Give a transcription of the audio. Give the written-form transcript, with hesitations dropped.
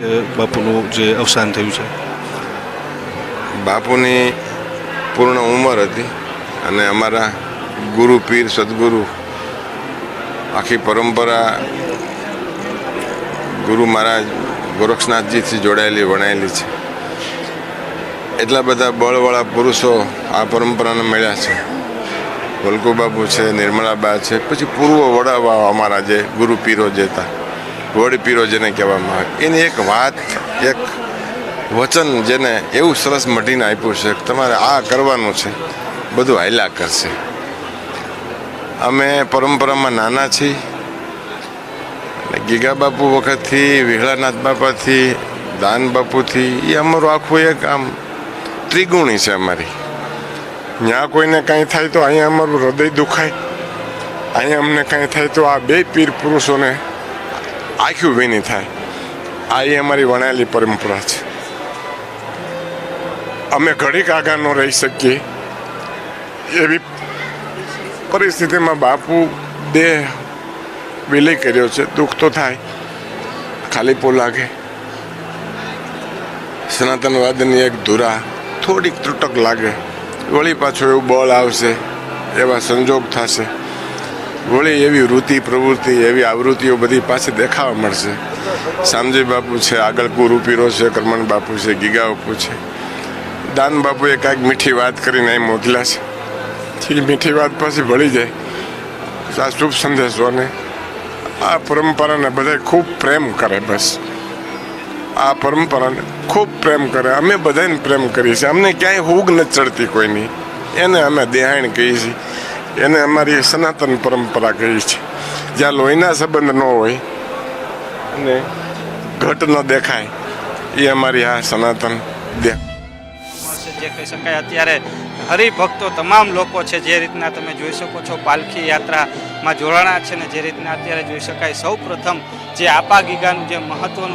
બાપુનું જે અવસાન થયું છે? બાપુની પૂર્ણ ઉંમર હતી અને અમારા ગુરુ પીર સદગુરુ આખી પરંપરા ગુરુ મહારાજ ગોરક્ષનાથજીથી જોડાયેલી વણાયેલી છે. એટલા બધા બળવાળા પુરુષો આ પરંપરાને મળ્યા છે. વલ્કુ બાપુ છે, નિર્મળાબા છે, પછી પૂર્વ વડાવા અમારા જે ગુરુ પીરો જે હતા, વડ પીરો જેને કહેવામાં આવે, એની એક વાત, એક વચન જેને એવું સરસ મઢીને આપ્યું છે કે તમારે આ કરવાનું છે, બધું હાલ્યા કરશે. અમે પરંપરામાં નાના છીએ અને ગીગા બાપુ વખતથી, વિહળાનાથ બાપાથી, દાન બાપુથી, એ અમારું આખું એક આમ ત્રિગુણી છે અમારી. ત્યાં કોઈને કાંઈ થાય તો અહીંયા અમારું હૃદય દુખાય, અહીંયા અમને કાંઈ થાય તો આ બે પીર પુરુષોને આખું વિની થાય. આ એ અમારી વણાયેલી પરંપરા છે. અમે ઘડીક આગળ ન રહી શકીએ એવી પરિસ્થિતિમાં બાપુ દેહ વિલય કર્યો છે. દુઃખ તો થાય, ખાલીપો લાગે. સનાતનવાદની એક ધુરા થોડીક ત્રુટક લાગે, વળી પાછું એવું બળ આવશે, એવા સંજોગ થશે, વળી એવી વૃત્તિ પ્રવૃત્તિ, એવી આવૃત્તિઓ બધી પાછી દેખાવા મળશે. શામજી બાપુ છે, આગળ ગુરુ પીરો છે, કરમણ બાપુ છે, ગીગા બાપુ છે, દાન બાપુએ કાંઈક મીઠી વાત કરીને અહીં મોકલ્યા છે. એ મીઠી વાત પાછી ભળી જાય. આ શુભ સંદેશોને આ પરંપરાને બધા ખૂબ પ્રેમ કરે. બસ આ પરંપરાને ખૂબ પ્રેમ કરે. અમે બધાને પ્રેમ કરીએ છીએ. અમને ક્યાંય હુગ નથી ચડતી કોઈની. એને અમે દેહાણ કહીએ છીએ. એને અમારી સનાતન પરંપરા કહીએ છીએ. જ્યાં લોહીના સંબંધ ન હોય અને ઘટ ન દેખાય, એ અમારી આ સનાતન જે કહી શકાય. અત્યારે હરિભક્તો તમામ લોકો છે, જે રીતના તમે જોઈ શકો છો પાલખી યાત્રામાં જોડાણા છે ને જે રીતના અત્યારે જોઈ શકાય. સૌ પ્રથમ જે આપા ગીગાનું જે મહત્વનું